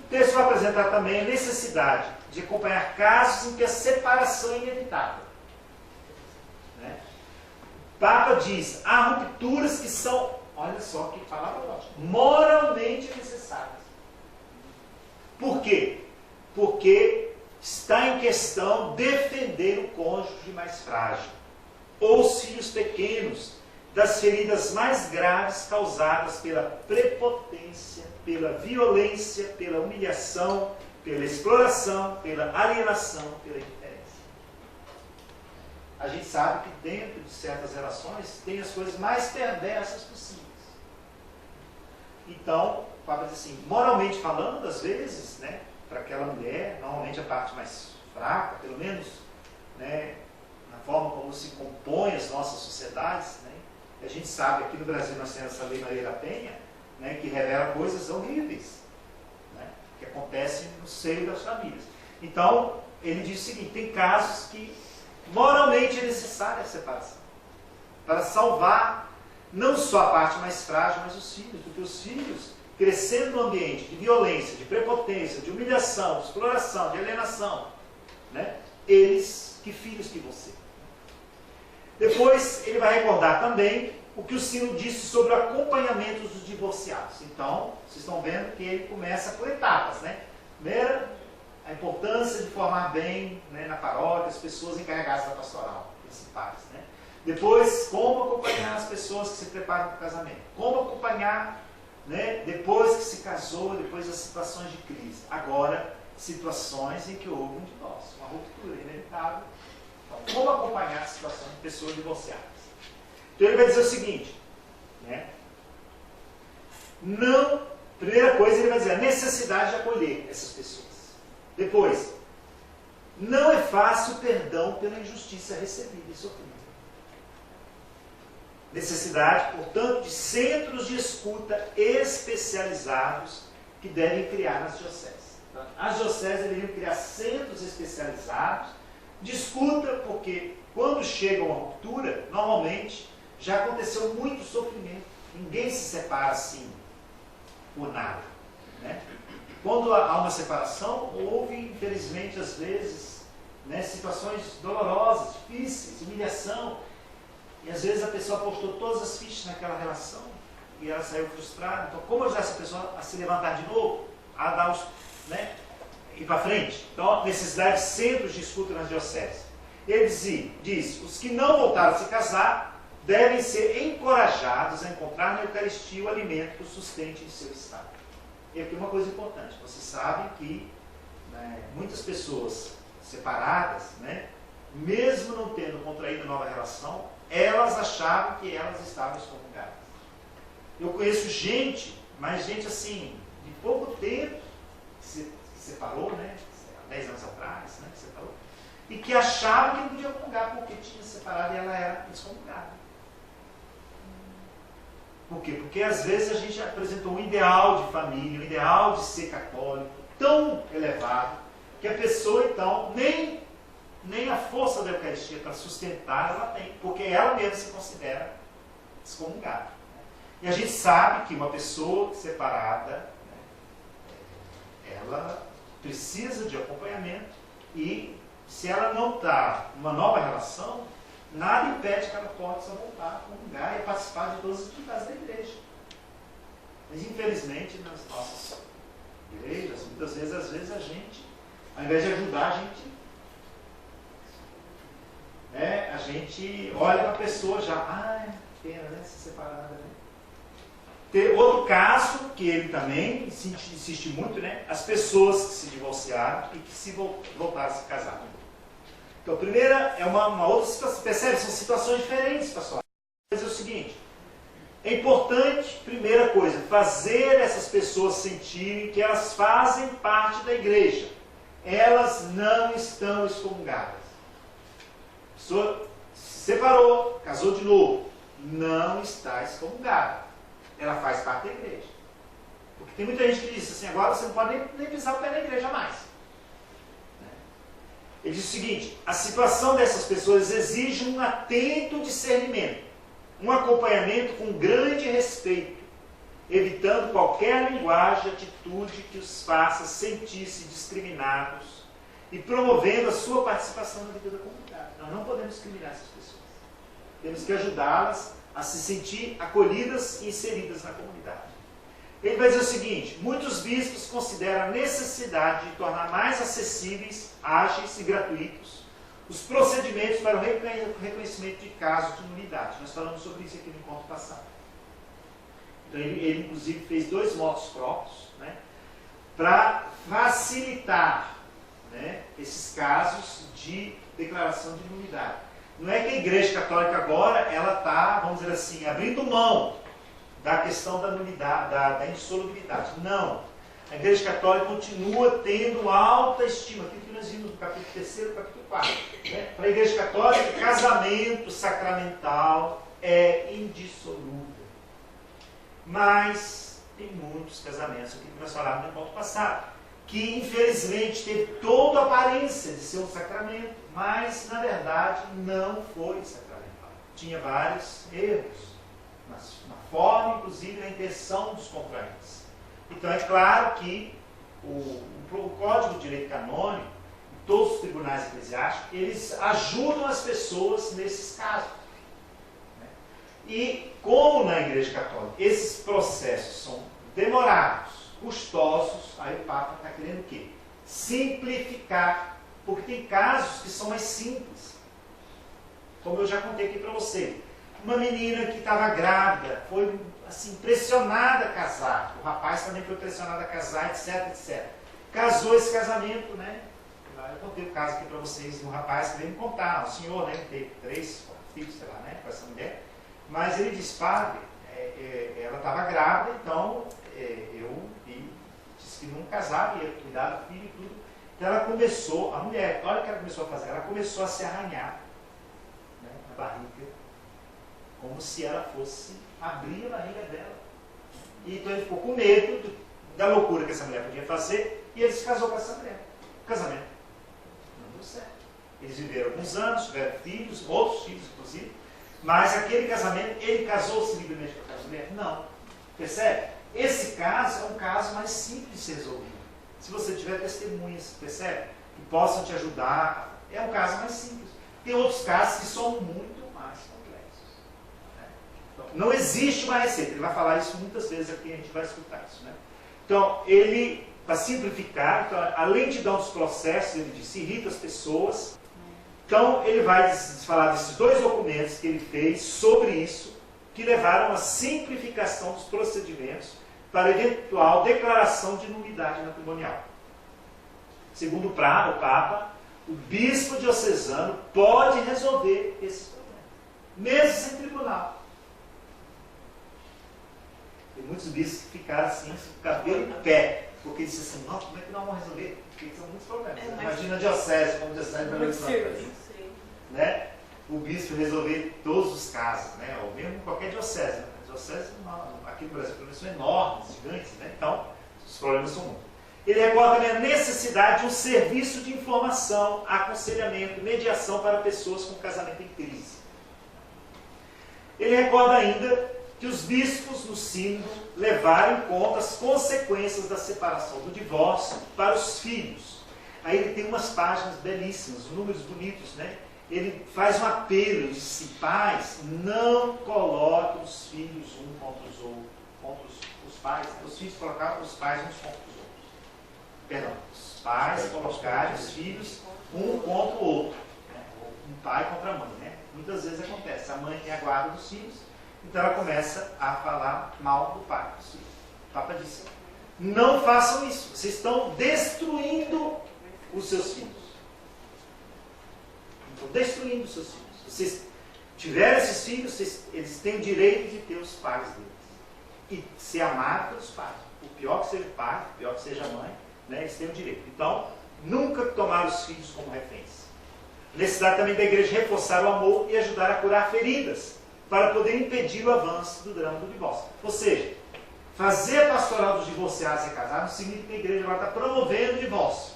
O texto vai apresentar também a necessidade de acompanhar casos em que a separação é inevitável. Né? O Papa diz, há rupturas que são, olha só que palavra lógica, moralmente necessárias. Por quê? Porque está em questão defender o cônjuge mais frágil, ou os filhos pequenos, das feridas mais graves causadas pela prepotência, pela violência, pela humilhação, pela exploração, pela alienação, pela indiferença. A gente sabe que dentro de certas relações tem as coisas mais perversas possíveis. Então, o Papa diz assim, moralmente falando, às vezes, né, para aquela mulher, normalmente a parte mais fraca, pelo menos, né, na forma como se compõem as nossas sociedades, né, a gente sabe, aqui no Brasil nós temos essa Lei Maria da Penha, né, que revela coisas horríveis, né, que acontecem no seio das famílias. Então, ele diz o seguinte, tem casos que moralmente é necessária a separação, para salvar não só a parte mais frágil, mas os filhos, porque os filhos, crescendo num ambiente de violência, de prepotência, de humilhação, de exploração, de alienação, né, eles, que filhos que você. Depois, ele vai recordar também o que o sino disse sobre o acompanhamento dos divorciados. Então, vocês estão vendo que ele começa por etapas, né? Primeiro, a importância de formar bem, né, na paróquia as pessoas encarregadas da pastoral, principais, né? Depois, como acompanhar as pessoas que se preparam para o casamento. Como acompanhar, né, depois que se casou, depois das situações de crise. Agora, situações em que houve um divórcio, uma ruptura inevitável. Então, como acompanhar a situação de pessoas divorciadas? Então ele vai dizer o seguinte, né? Não, primeira coisa ele vai dizer a necessidade de acolher essas pessoas. Depois, não é fácil o perdão pela injustiça recebida e sofrida. Necessidade, portanto, de centros de escuta especializados que devem criar nas dioceses. Então, as dioceses deveriam criar centros especializados de escuta, porque quando chega uma ruptura, normalmente já aconteceu muito sofrimento. Ninguém se separa assim, por nada. Né? Quando há uma separação, houve, infelizmente, às vezes, né, situações dolorosas, difíceis, humilhação. E às vezes a pessoa apostou todas as fichas naquela relação e ela saiu frustrada. Então, como ajudar essa pessoa a se levantar de novo, a dar os, né, ir para frente? Então, necessidade de centros de escuta nas dioceses. Ele diz, os que não voltaram a se casar devem ser encorajados a encontrar na Eucaristia o alimento que o sustente em seu estado. E aqui uma coisa importante, vocês sabem que, né, muitas pessoas separadas, né, mesmo não tendo contraído nova relação, elas achavam que elas estavam excomungadas. Eu conheço gente, mas gente assim, de pouco tempo, que se separou, né, há 10 anos atrás, né, que separou, e que achava que não podia comungar porque tinha separado e ela era excomungada. Por quê? Porque às vezes a gente apresentou um ideal de família, um ideal de ser católico, tão elevado, que a pessoa então nem a força da Eucaristia para sustentar ela tem, porque ela mesma se considera excomungada. E a gente sabe que uma pessoa separada, né, ela precisa de acompanhamento e se ela não está numa nova relação, nada impede que ela possa voltar a comungar e participar de todas as atividades da igreja. Mas infelizmente nas nossas igrejas, muitas vezes, às vezes a gente, ao invés de ajudar, a gente olha para a pessoa já, pena, né, se separada, né? Tem outro caso, que ele também insiste muito, né? As pessoas que se divorciaram e que se voltaram a se casar. Então, a primeira é uma outra situação. Percebe? São situações diferentes, pessoal. Mas é o seguinte, é importante, primeira coisa, fazer essas pessoas sentirem que elas fazem parte da igreja. Elas não estão excomungadas. A pessoa se separou, casou de novo, não está excomungada. Ela faz parte da igreja. Porque tem muita gente que diz assim, agora você não pode nem pisar o pé na igreja mais. Ele diz o seguinte, a situação dessas pessoas exige um atento discernimento, um acompanhamento com grande respeito evitando qualquer linguagem, atitude que os faça sentir-se discriminados e promovendo a sua participação na vida da comunidade. Nós não podemos discriminar essas pessoas. Temos que ajudá-las a se sentir acolhidas e inseridas na comunidade. Ele vai dizer o seguinte: muitos bispos consideram a necessidade de tornar mais acessíveis, ágeis e gratuitos os procedimentos para o reconhecimento de casos de nulidade. Nós falamos sobre isso aqui no encontro passado. Então ele inclusive fez 2 motos próprios, né, para facilitar, né, esses casos de declaração de nulidade. Não é que a Igreja Católica agora ela está, vamos dizer assim, abrindo mão da questão da nulidade, da indissolubilidade. Não. A Igreja Católica continua tendo alta estima, aquilo que nós vimos no capítulo 3 e capítulo 4. Né? Para a Igreja Católica, casamento sacramental é indissolúvel. Mas tem muitos casamentos, aquilo que nós falávamos no encontro passado, que infelizmente teve toda a aparência de ser um sacramento, mas na verdade não foi sacramental. Tinha vários erros na forma, inclusive na intenção dos contraentes. Então é claro que o Código de Direito Canônico, todos os tribunais eclesiásticos, eles ajudam as pessoas nesses casos. Né? E como na Igreja Católica esses processos são demorados, custosos, aí o Papa está querendo o quê? Simplificar. Porque tem casos que são mais simples. Como eu já contei aqui para você. Uma menina que estava grávida, foi assim, pressionada a casar. O rapaz também foi pressionado a casar, etc, etc. Casou esse casamento, né? Eu contei o caso aqui para vocês, um rapaz que veio me contar, um senhor, né? Que teve 3, 4 filhos, sei lá, né? Com essa mulher. Mas ele disse, padre, ela estava grávida, então eu disse que não casava, ia cuidar do filho e tudo. Então ela começou, a mulher, olha o que ela começou a fazer, ela começou a se arranhar, né, na barriga, como se ela fosse abrir a barriga dela. E então ele ficou com medo da loucura que essa mulher podia fazer, e ele se casou com essa mulher. O casamento não deu certo. Eles viveram alguns anos, tiveram filhos, outros filhos inclusive, mas aquele casamento, ele casou-se livremente com aquela mulher? Não. Percebe? Esse caso é um caso mais simples de ser resolvido. Se você tiver testemunhas, percebe? Que possam te ajudar, é um caso mais simples. Tem outros casos que são muito mais complexos. Né? Então, não existe uma receita. Ele vai falar isso muitas vezes aqui, a gente vai escutar isso. Né? Então, ele, para simplificar, então, além de dar os processos, ele disse, irrita as pessoas. Então, ele vai falar desses 2 documentos que ele fez sobre isso, que levaram à simplificação dos procedimentos para eventual declaração de nulidade matrimonial. Segundo o Papa, o bispo diocesano pode resolver esses problemas, mesmo sem tribunal. Tem muitos bispos que ficaram assim, com o cabelo em pé, porque eles disseram assim, nossa, como é que nós vamos resolver? Porque são muitos problemas. Imagina a diocese, como diocese de Belo Horizonte. Né? O bispo resolver todos os casos, né? Ou mesmo qualquer diocese. Né? A diocese, aqui no Brasil, são enormes, gigantes, né? Então, os problemas são muitos. Ele recorda também a necessidade de um serviço de informação, aconselhamento, mediação para pessoas com casamento em crise. Ele recorda ainda que os bispos no sínodo levaram em conta as consequências da separação, do divórcio, para os filhos. Aí ele tem umas páginas belíssimas, números bonitos, né? Ele faz um apelo, ele diz assim, pais, não coloquem os filhos um contra os outros, contra os pais, os filhos colocaram os pais uns contra os outros. Perdão, os pais colocarem os filhos um contra o outro. Né? Um pai contra a mãe, né? Muitas vezes acontece, a mãe tem a guarda dos filhos, então ela começa a falar mal do pai dos filhos. O Papa disse, não façam isso, vocês estão destruindo os seus filhos. Estão destruindo os seus filhos. Vocês tiveram esses filhos, eles têm o direito de ter os pais deles. E ser amado pelos pais. O pior que seja o pai, o pior que seja a mãe, né, eles têm o direito. Então, nunca tomar os filhos como reféns. Necessidade também da igreja reforçar o amor e ajudar a curar feridas, para poder impedir o avanço do drama do divórcio. Ou seja, fazer a pastoral dos divorciados e casados não significa que a igreja agora está promovendo o divórcio,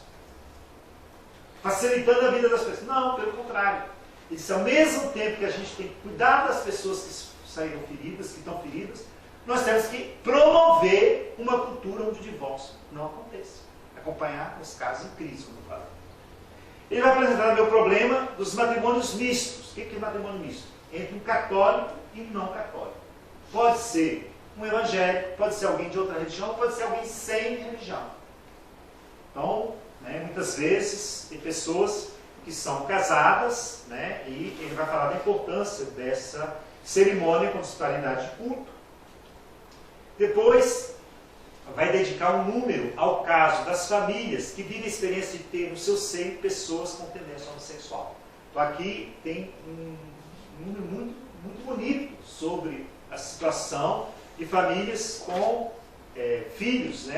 facilitando a vida das pessoas. Não, pelo contrário. Isso, ao mesmo tempo que a gente tem que cuidar das pessoas que saíram feridas, que estão feridas, nós temos que promover uma cultura onde o divórcio não aconteça. Acompanhar os casos em crise, como eu falei. Ele vai apresentar o meu problema dos matrimônios mistos. O que é matrimônio misto? Entre um católico e um não católico. Pode ser um evangélico, pode ser alguém de outra religião, pode ser alguém sem religião. Então, muitas vezes, tem pessoas que são casadas, e ele vai falar da importância dessa cerimônia com disparidade de culto. Depois, vai dedicar um número ao caso das famílias que vivem a experiência de ter no seu seio pessoas com tendência homossexual. Então, aqui tem um número muito bonito sobre a situação de famílias com filhos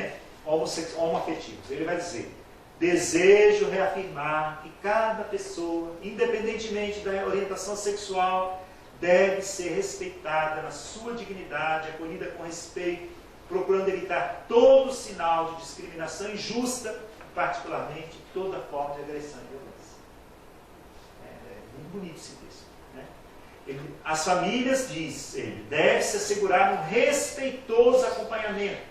homoafetivos. Ele vai dizer: desejo reafirmar que cada pessoa, independentemente da orientação sexual, deve ser respeitada na sua dignidade, acolhida com respeito, procurando evitar todo sinal de discriminação injusta, particularmente toda forma de agressão e violência. É muito bonito esse texto. As famílias, diz ele, deve-se assegurar um respeitoso acompanhamento,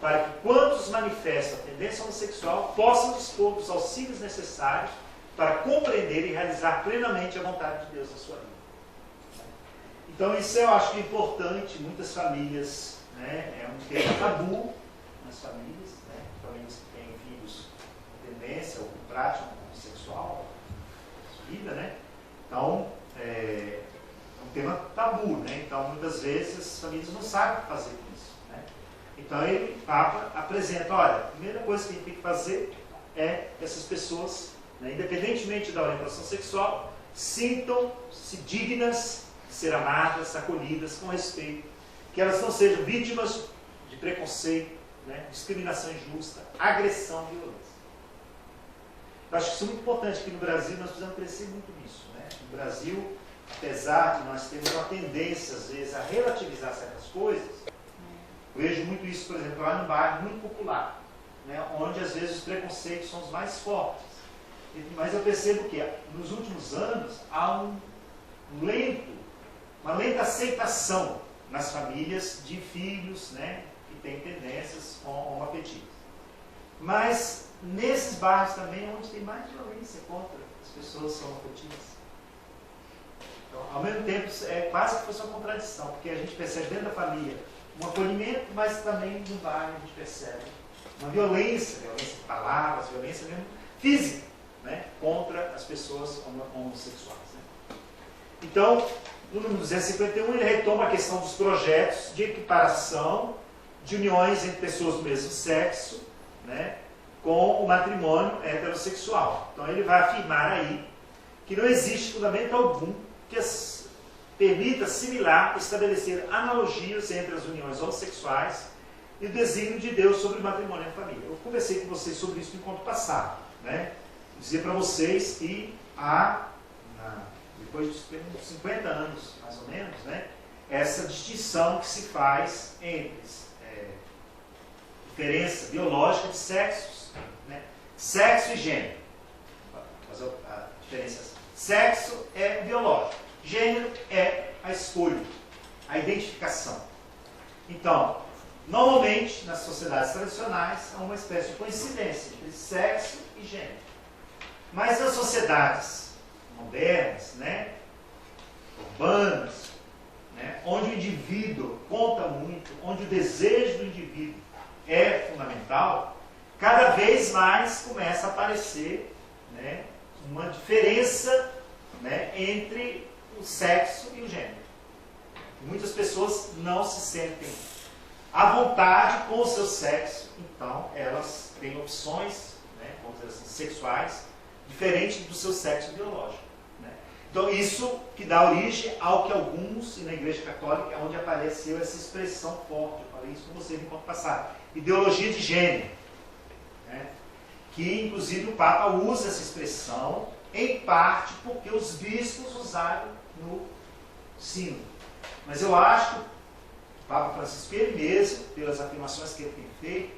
para que quantos manifestam a tendência homossexual possam dispor dos auxílios necessários para compreender e realizar plenamente a vontade de Deus na sua vida. Então isso eu acho que é importante. Muitas famílias, é um tema tabu nas famílias, famílias que têm filhos com tendência ou com prática homossexual na sua vida, Então, é um tema tabu, Então, muitas vezes, as famílias não sabem o que fazer com isso, Então, o Papa apresenta: olha, a primeira coisa que a gente tem que fazer é que essas pessoas, independentemente da orientação sexual, sintam-se dignas de ser amadas, acolhidas, com respeito, que elas não sejam vítimas de preconceito, discriminação injusta, agressão e violência. Eu acho que isso é muito importante. Aqui no Brasil nós precisamos crescer muito nisso. No Brasil, apesar de nós termos uma tendência, às vezes, a relativizar certas coisas, eu vejo muito isso, por exemplo, lá num bairro muito popular, onde às vezes os preconceitos são os mais fortes. Mas eu percebo que nos últimos anos há uma lenta aceitação nas famílias de filhos que têm tendências homoafetivas. Mas nesses bairros também é onde tem mais violência contra as pessoas homoafetivas. Então, ao mesmo tempo, é quase que fosse uma contradição, porque a gente percebe dentro da família um acolhimento, mas também no bairro a gente percebe uma violência de palavras, violência mesmo física, contra as pessoas homossexuais. Então, no número 251, ele retoma a questão dos projetos de equiparação de uniões entre pessoas do mesmo sexo, com o matrimônio heterossexual. Então, ele vai afirmar aí que não existe fundamento algum que permita assimilar, estabelecer analogias entre as uniões homossexuais e o desígnio de Deus sobre o matrimônio e a família. Eu conversei com vocês sobre isso no encontro passado. Dizer para vocês que depois de 50 anos, mais ou menos, essa distinção que se faz entre diferença biológica de sexos, sexo e gênero. Mas a diferença: sexo é biológico, gênero é a escolha, a identificação. Então, normalmente, nas sociedades tradicionais, há uma espécie de coincidência entre sexo e gênero. Mas nas sociedades modernas, urbanas, onde o indivíduo conta muito, onde o desejo do indivíduo é fundamental, cada vez mais começa a aparecer uma diferença entre o sexo e o gênero. Muitas pessoas não se sentem à vontade com o seu sexo, então elas têm opções, vamos dizer assim, sexuais, diferentes do seu sexo biológico. Então isso que dá origem ao que alguns, e na Igreja Católica, é onde apareceu essa expressão forte, eu falei isso com vocês no encontro passado, ideologia de gênero, que inclusive o Papa usa essa expressão, em parte porque os bispos usaram no sínodo. Mas eu acho que o Papa Francisco, ele mesmo, pelas afirmações que ele tem feito,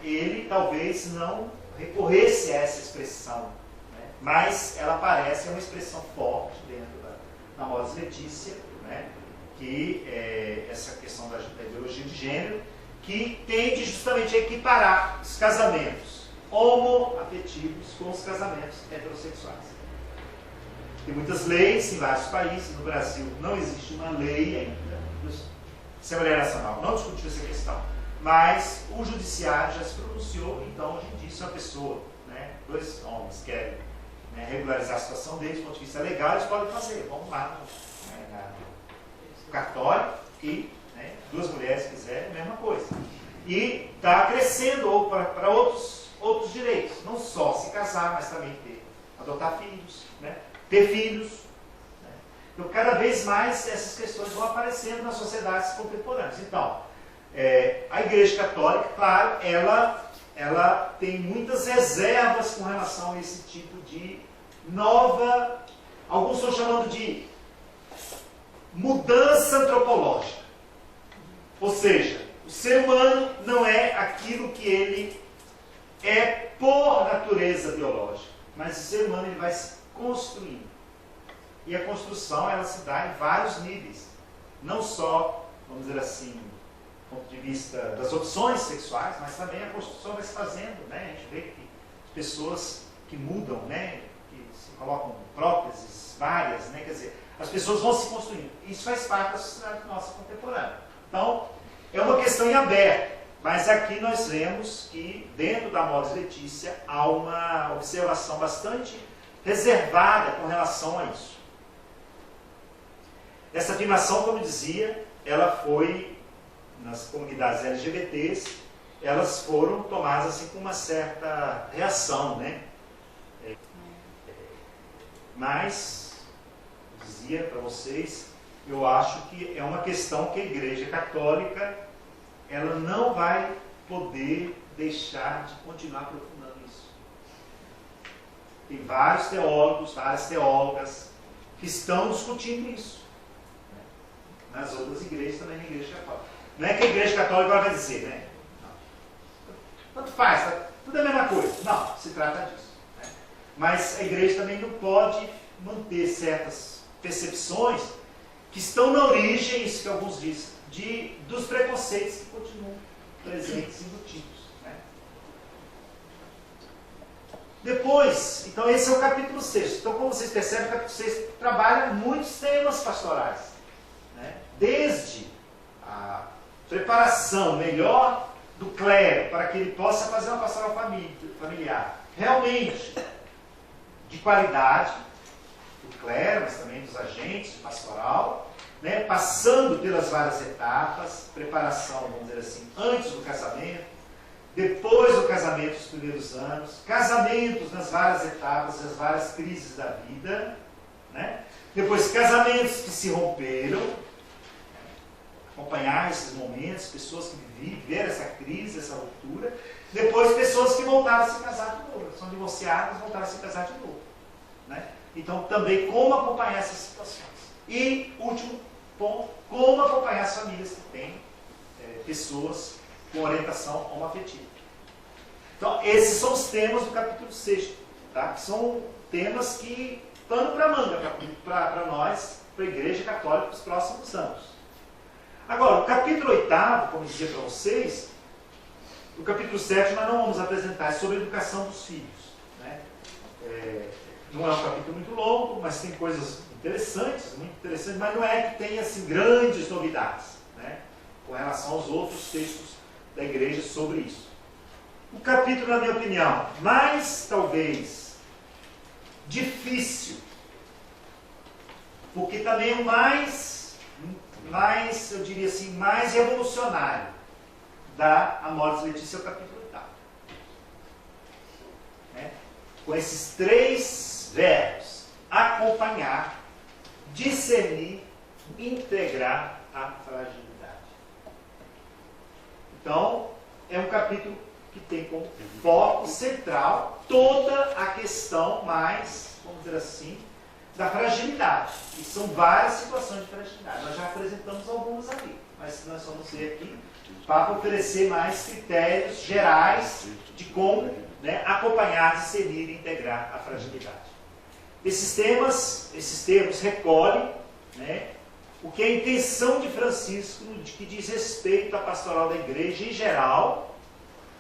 ele talvez não recorresse a essa expressão, mas ela parece uma expressão forte dentro da Amoris Laetitia, que essa questão da ideologia de gênero, que tende justamente a equiparar os casamentos homoafetivos com os casamentos heterossexuais. Tem muitas leis em vários países. No Brasil não existe uma lei ainda. A Assembleia Nacional não discutiu essa questão. Mas o Judiciário já se pronunciou, então hoje em dia, se uma pessoa, né, dois homens querem, né, regularizar a situação deles do ponto de vista legal, eles podem fazer. Vamos lá no cartório e, né, duas mulheres quiserem, a mesma coisa. E está crescendo para outros direitos, não só se casar, mas também adotar filhos, né, ter filhos. Né. Então, cada vez mais essas questões vão aparecendo nas sociedades contemporâneas. Então, a Igreja Católica, claro, ela tem muitas reservas com relação a esse tipo de nova, alguns estão chamando de mudança antropológica. Ou seja, o ser humano não é aquilo que ele é por natureza biológica, mas o ser humano ele vai se construindo. E a construção ela se dá em vários níveis. Não só, vamos dizer assim, do ponto de vista das opções sexuais, mas também a construção vai se fazendo, né? A gente vê que pessoas que mudam, né? Que se colocam próteses várias, né? Quer dizer, as pessoas vão se construindo. Isso faz parte da sociedade nossa contemporânea. Então, é uma questão em aberto, mas aqui nós vemos que dentro da Amoris Laetitia há uma observação bastante reservada com relação a isso. Essa afirmação, como eu dizia, ela foi nas comunidades LGBTs, elas foram tomadas assim com uma certa reação, né? Mas, eu dizia para vocês, eu acho que é uma questão que a Igreja Católica ela não vai poder deixar de continuar aprofundando isso. Tem vários teólogos, várias teólogas que estão discutindo isso. Nas outras igrejas, também na Igreja Católica. Não é que a Igreja Católica vai dizer, né? Não. Tanto faz, tá? Tudo é a mesma coisa. Não, se trata disso. Né? Mas a Igreja também não pode manter certas percepções que estão na origem, isso que alguns dizem, dos preconceitos que continuam presentes e embutidos. Né? Depois, então esse é o capítulo 6. Então, como vocês percebem, o capítulo 6 trabalha muitos temas pastorais. Né? Desde a preparação melhor do clero para que ele possa fazer uma pastoral familiar realmente de qualidade, do clero, mas também dos agentes de pastoral, né? Passando pelas várias etapas, preparação, vamos dizer assim, antes do casamento, depois do casamento, os primeiros anos, casamentos nas várias etapas, as várias crises da vida, né? Depois casamentos que se romperam, acompanhar esses momentos, pessoas que viveram essa crise, essa ruptura. Depois, pessoas que voltaram a se casar de novo. São divorciadas, voltaram a se casar de novo. Né? Então, também, como acompanhar essas situações. E, último ponto, como acompanhar as famílias que têm pessoas com orientação homoafetiva. Então, esses são os temas do capítulo 6. Tá? Que são temas que pano para manga para nós, para a Igreja Católica, para os próximos anos. Agora, o capítulo 8, como eu dizia para vocês, o capítulo 7 nós não vamos apresentar, é sobre a educação dos filhos. Né? Não é um capítulo muito longo, mas tem coisas interessantes, muito interessantes, mas não é que tenha assim, grandes novidades, né? Com relação aos outros textos da igreja sobre isso. O capítulo, na minha opinião, mais talvez difícil, porque também é o mais, eu diria assim, mais revolucionário da Amoris Laetitia, o capítulo 8. Né? Com esses 3 verbos: acompanhar, discernir, integrar a fragilidade. Então, é um capítulo que tem como foco central toda a questão mais, vamos dizer assim, da fragilidade. E são várias situações de fragilidade. Nós já apresentamos algumas aqui, mas nós vamos ver aqui para oferecer mais critérios gerais de como, né, acompanhar, discernir e integrar a fragilidade. Esses termos recolhem, né, o que é a intenção de Francisco no que diz respeito à pastoral da igreja em geral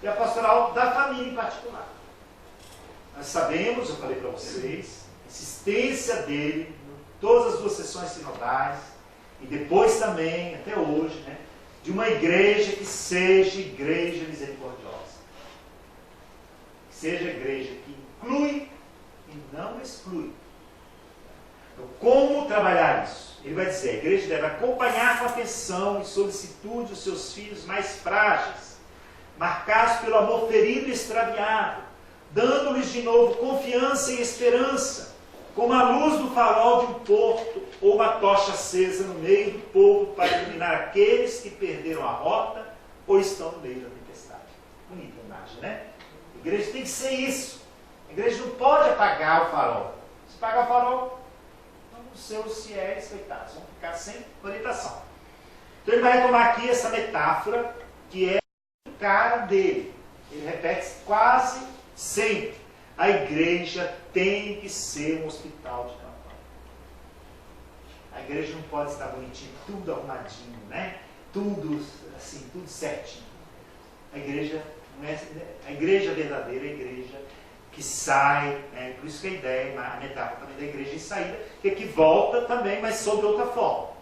e à pastoral da família em particular. Nós sabemos, eu falei para vocês, a insistência dele em todas as duas sessões sinodais e depois também, até hoje, né, de uma igreja que seja igreja misericordiosa. Que seja igreja que inclui e não exclui. Então, como trabalhar isso? Ele vai dizer, a igreja deve acompanhar com atenção e solicitude os seus filhos mais frágeis, marcados pelo amor ferido e extraviado, dando-lhes de novo confiança e esperança, como a luz do farol de um porto ou uma tocha acesa no meio do povo para iluminar aqueles que perderam a rota ou estão no meio da tempestade. Bonita imagem, né? A igreja tem que ser isso. A igreja não pode apagar o farol. Se apagar o farol, os seus fiéis, coitados, vão ficar sem orientação. Então ele vai retomar aqui essa metáfora que é a cara dele. Ele repete quase sempre. A igreja tem que ser um hospital de campanha. A igreja não pode estar bonitinha, tudo arrumadinho, né? Tudo assim, tudo certinho. A igreja não é a igreja verdadeira, é a igreja que sai, né? Por isso que a ideia, a metáfora também da igreja em saída, que aqui volta também, mas sob outra forma.